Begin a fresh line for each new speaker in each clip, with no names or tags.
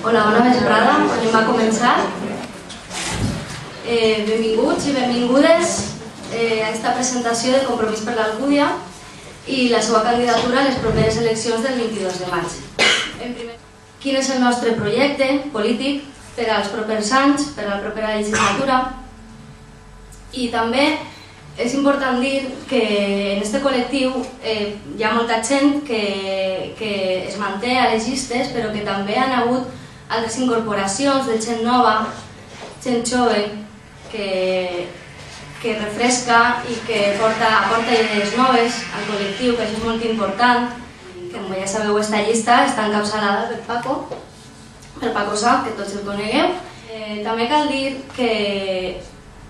Hola, bona vesprada. Anem a començar. Benvinguts i benvingudes a aquesta presentació de Compromís per l'Alcúdia i la seva candidatura a les properes eleccions del 22 de maig. Quin és el nostre projecte polític per als propers anys, per a la propera legislatura? I també és important dir que en aquest col·lectiu hi ha molta gent que es manté a les llistes, però que també han hagut altres incorporacions de gent nova, gent jove, que refresca i que aporta idees noves al col·lectiu, que això és molt important. Com ja sabeu, aquesta llista està encapçalada per Paco Sá, que tots el conegueu. També cal dir que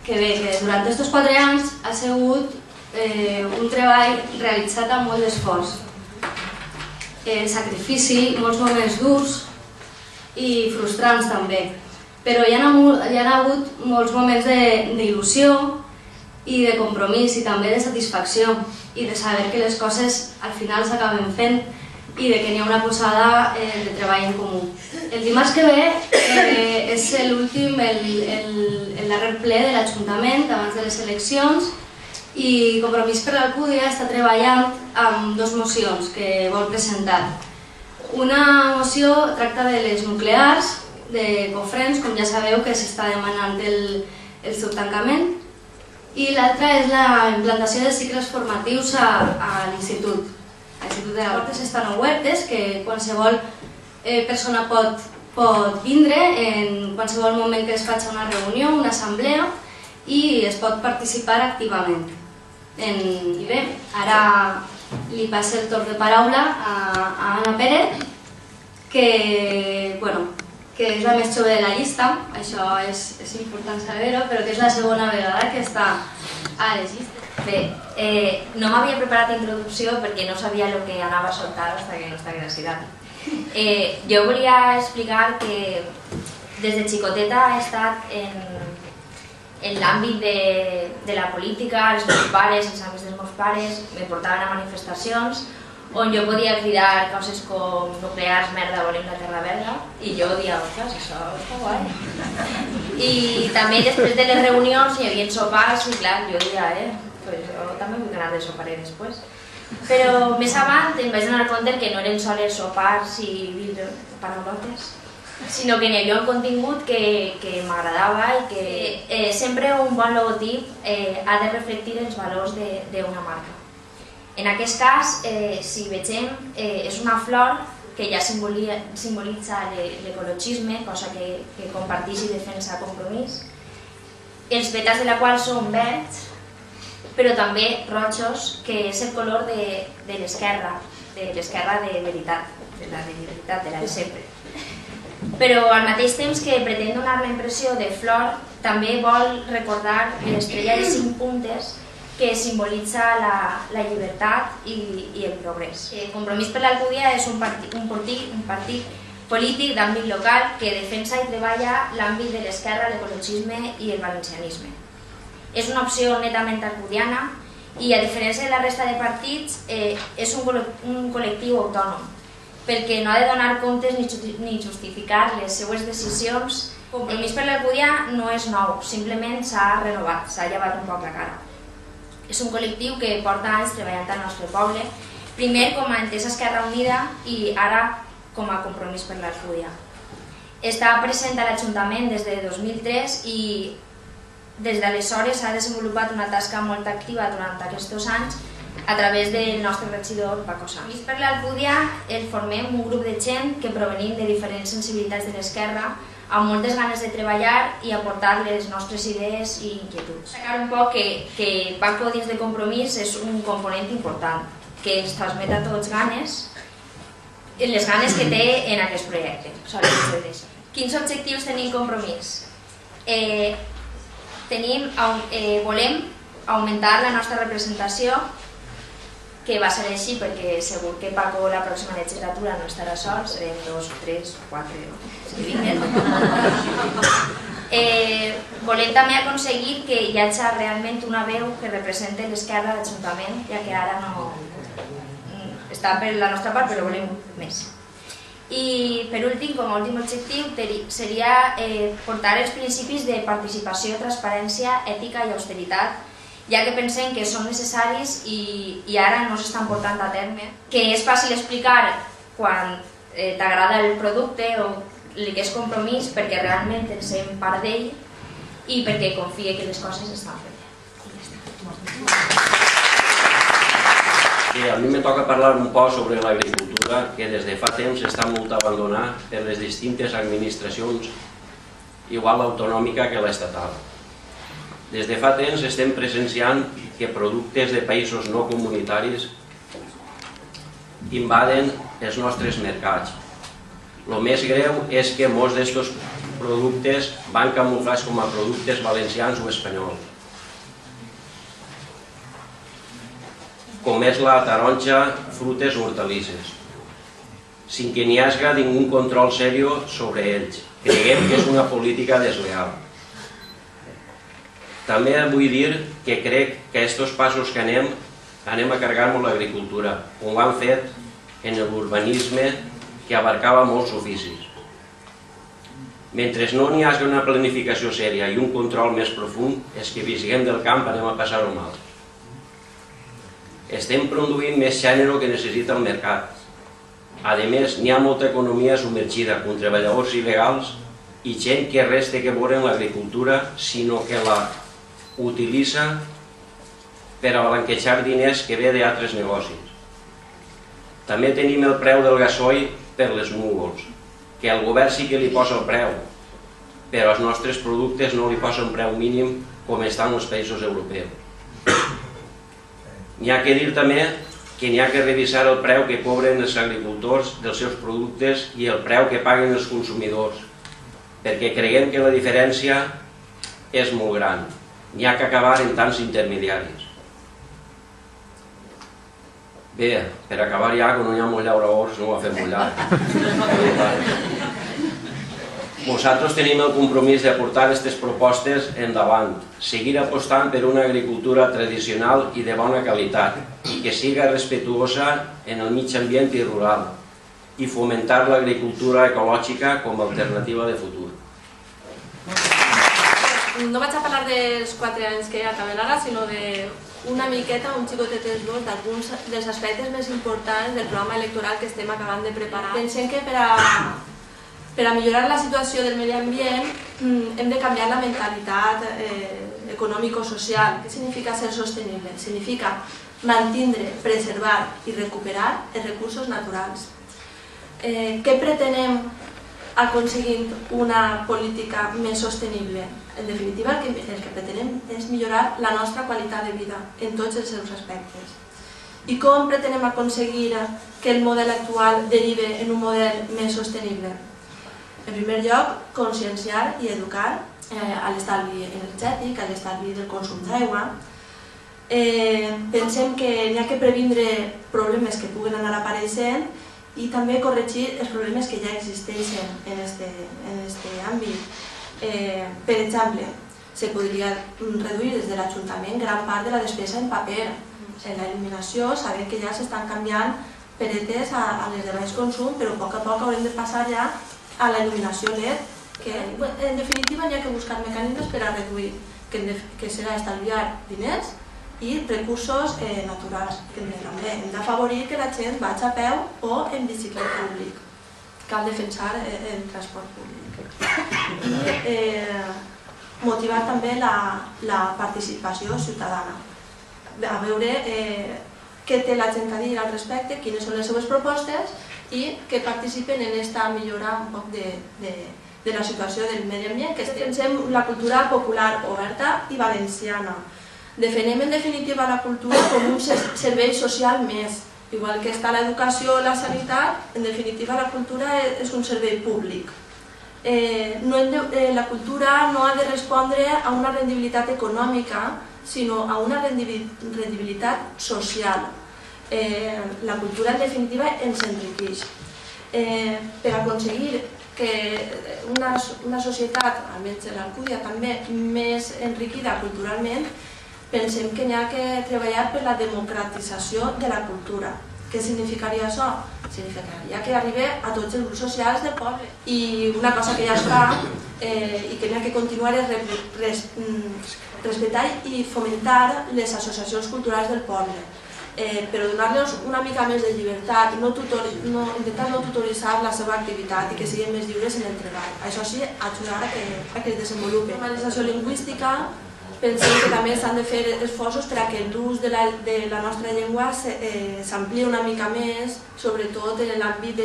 durant aquests 4 anys ha sigut un treball realitzat amb molt d'esforç, sacrifici, molts moments durs i frustrants també, però hi ha hagut molts moments d'il·lusió i de compromís i també de satisfacció i de saber que les coses al final s'acaben fent i que n'hi ha una posada de treball en comú. El dimarts que ve és l'últim, el darrer ple de l'Ajuntament abans de les eleccions i Compromís per l'Alcúdia està treballant amb 2 mocions que vol presentar. Una moció tracta de les nuclears, de Cofrents, com ja sabeu que s'està demanant el seu tancament, i l'altra és la implantació de cicles formatius a l'Institut. A l'Institut de les portes estan obertes, que qualsevol persona pot vindre en qualsevol moment que es faci una reunió, una assemblea, i es pot participar activament. I bé, ara li passo el torn de paraula a Anna Pérez, que és la més jove de la llista, això és important saber-ho, però que és la segona vegada que està a les llistes.
Bé, no m'havia preparat introducció perquè no sabia el que anava a soltar hasta que no està graciosa. Jo volia explicar que des de xicoteta he estat en l'àmbit de la política, els meus pares, els amics dels meus pares me portaven a manifestacions on jo podia cridar coses com nuclears, merda, volem la terra verda, i jo dia, ostres, això està guai. I també després de les reunions hi havia sopars i clar, jo dia, pues jo també vull anar de soparer després. Però més avant em vaig donar compte que no eren sols sopars i dir paraulotes, sinó que n'hi havia un contingut que m'agradava i que sempre un bon logotip ha de reflectir els valors d'una marca. En aquest cas, si vegem, és una flor que ja simbolitza l'ecologisme, cosa que comparteix i defensa Compromís, els pètals de la qual són verds, però també rojos, que és el color de l'esquerra de veritat, de la de sempre. Però al mateix temps que pretén donar la impressió de flor, també vol recordar l'estrella de 5 puntes que simbolitza la llibertat i el progrés. Compromís per l'Alcúdia és un partit polític d'àmbit local que defensa i treballa l'àmbit de l'esquerra, l'ecologisme i el valencianisme. És una opció netament alcudiana i, a diferència de la resta de partits, és un col·lectiu autònom, perquè no ha de donar comptes ni justificar les seues decisions. Compromís per l'Alcúdia no és nou, simplement s'ha renovat, s'ha llevat un poc la cara. És un col·lectiu que porta anys treballant al nostre poble, primer com a Entesa Esquerra Unida i ara com a Compromís per l'Alcúdia. Està present a l'Ajuntament des de 2003 i des d'aleshores s'ha desenvolupat una tasca molt activa durant aquests anys a través del nostre regidor Paco Sá. Compromís per l'Alcúdia el formem un grup de gent que provenim de diferents sensibilitats de l'esquerra, amb moltes ganes de treballar i aportar les nostres idees i inquietuds. Destacar un poc que Paco dins de Compromís és un component important, que ens transmet a tots les ganes que té en aquest projecte. Quins objectius tenim Compromís? Volem augmentar la nostra representació, que va ser així perquè segur que Paco la pròxima legislatura no estarà sol, serem 2, 3, 4, si vinguen. Volem també aconseguir que hi hagi realment una veu que representi l'esquerra de l'Ajuntament, ja que ara no està per la nostra part, però volem més. I per últim, com a últim objectiu, seria portar els principis de participació, transparència, ètica i austeritat, ja que pensem que són necessaris i ara no s'estan portant a terme. Que és fàcil explicar quan t'agrada el producte o el que és compromís perquè realment en sent part d'ell i perquè confie que les coses estan fent bé.
A mi me toca parlar un poc sobre l'agricultura, que des de fa temps està molt abandonada per les distintes administracions, igual l'autonòmica que l'estatal. Des de fa temps estem presenciant que productes de països no comunitaris invaden els nostres mercats. El més greu és que molts d'aquests productes van camuflats com a productes valencians o espanyols, com és la taronja, frutes o hortalisses, sin que n'hi hagi ningú control seriós sobre ells. Creiem que és una política desleal. També vull dir que crec que aquests passos que anem a carregar molt l'agricultura, com ho han fet en l'urbanisme que abarcava molts oficis. Mentre no n'hi hagi una planificació sèria i un control més profund, els que visquem del camp anem a passar-ho mal. Estem produint més gènere que necessita el mercat. A més, n'hi ha molta economia submergida, amb treballadors il·legals i gent que res té que veure en l'agricultura, sinó que la utilitza per a blanquejar diners que ve d'altres negocis. També tenim el preu del gasoil per les núvols, que el govern sí que li posa el preu, però als nostres productes no li posa un preu mínim com estan els països europeus. N'hi ha que dir també que n'hi ha que revisar el preu que cobren els agricultors dels seus productes i el preu que paguen els consumidors, perquè creiem que la diferència és molt gran. N'hi ha que acabar en tants intermediaris. Bé, per acabar ja, quan no hi ha molt llauradors, no ho ha fet molt llarg. Nosaltres tenim el compromís de portar aquestes propostes endavant, seguir apostant per una agricultura tradicional i de bona qualitat i que siga respetuosa en el mig ambient i rural i fomentar l'agricultura ecològica com a alternativa de futur.
No vaig a parlar dels 4 anys que acaben ara, sinó d'una miqueta, un xicotet esbós d'alguns dels aspectes més importants del programa electoral que estem acabant de preparar. Pensem que per a millorar la situació del medi ambient hem de canviar la mentalitat econòmico-social. Què significa ser sostenible? Significa mantindre, preservar i recuperar els recursos naturals. Què pretenem aconseguint una política més sostenible? En definitiva, el que pretenem és millorar la nostra qualitat de vida en tots els seus aspectes. I com pretenem aconseguir que el model actual derive en un model més sostenible? En primer lloc, conscienciar i educar a l'estalvi energètic, a l'estalvi del consum d'aigua. Pensem que n'hi ha que previndre problemes que puguen anar apareixent i també corregir els problemes que ja existeixen en aquest àmbit. Per exemple, se podria reduir des de l'Ajuntament gran part de la despesa en paper. En la il·luminació sabem que ja s'estan canviant peretes a les de baix consum, però a poc haurem de passar ja a la il·luminació LED, que en definitiva n'hi ha que buscar mecanismes per a reduir, que serà estalviar diners i recursos naturals. També hem d'afavorir que la gent vagi a peu o en bicicleta públic. Cal defensar el transport públic. I motivar també la participació ciutadana. A veure què té la gent a dir al respecte, quines són les seves propostes i que participen en aquesta millora un poc de la situació del medi ambient, que pensem la cultura popular oberta i valenciana. Defenem en definitiva la cultura com un servei social més, igual que està l'educació o la sanitat, en definitiva la cultura és un servei públic. La cultura no ha de respondre a una rendibilitat econòmica, sinó a una rendibilitat social. La cultura en definitiva ens enriqueix. Per aconseguir que una societat, almenys l'Alcúdia també, més enriquida culturalment, pensem que n'hi ha que treballar per la democratització de la cultura. Què significaria això? Significaria que arribi a tots els grups socials del poble. I una cosa que ja es fa i que n'hi ha que continuar és respectar i fomentar les associacions culturals del poble, però donar-los una mica més de llibertat, intentar no tutoritzar la seva activitat i que siguin més lliures en el treball. Això sí, ajudar a que es desenvolupi. La normalització lingüística, pensem que també s'han de fer esforços perquè l'ús de la nostra llengua s'amplia una mica més, sobretot en l'àmbit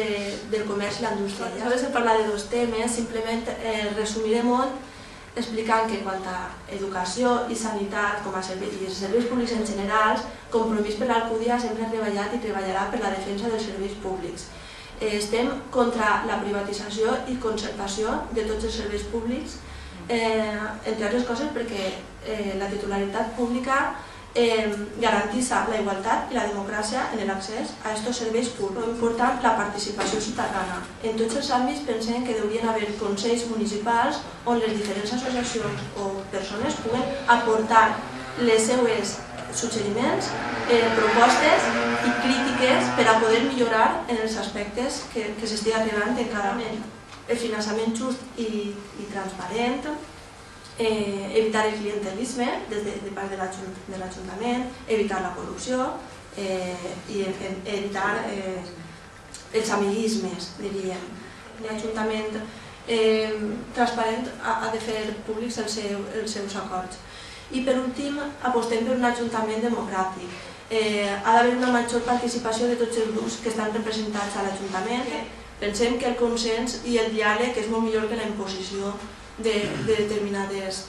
del comerç i la indústria. Ja sabeu que parlar de dos temes, simplement resumiré molt explicant que en quant a educació i sanitat com a serveis públics en general, Compromís per l'Alcúdia sempre ha treballat i treballarà per la defensa dels serveis públics. Estem contra la privatització i concertació de tots els serveis públics, entre altres coses perquè la titularitat pública garantissa la igualtat i la democràcia en l'accés a aquests serveis públics. Important, la participació ciutadana. En tots els àmbits pensem que haurien d'haver consells municipals on les diferents associacions o persones puguen aportar les seues suggeriments, propostes i crítiques per a poder millorar en els aspectes que s'estigui arribant en cada moment. El finançament just i transparent, evitar el clientelisme de part de l'Ajuntament, evitar la corrupció i evitar els amiguismes, diríem. L'Ajuntament transparent ha de fer públics els seus acords. I per últim, apostem per un Ajuntament democràtic. Ha d'haver una major participació de tots els grups que estan representats a l'Ajuntament. Pensem que el consens i el diàleg és molt millor que la imposició de determinades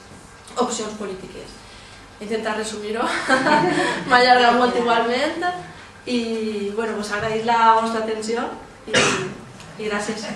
opcions polítiques. He intentat resumir-ho, m'ha allargat molt igualment i agrair la vostra atenció i gràcies.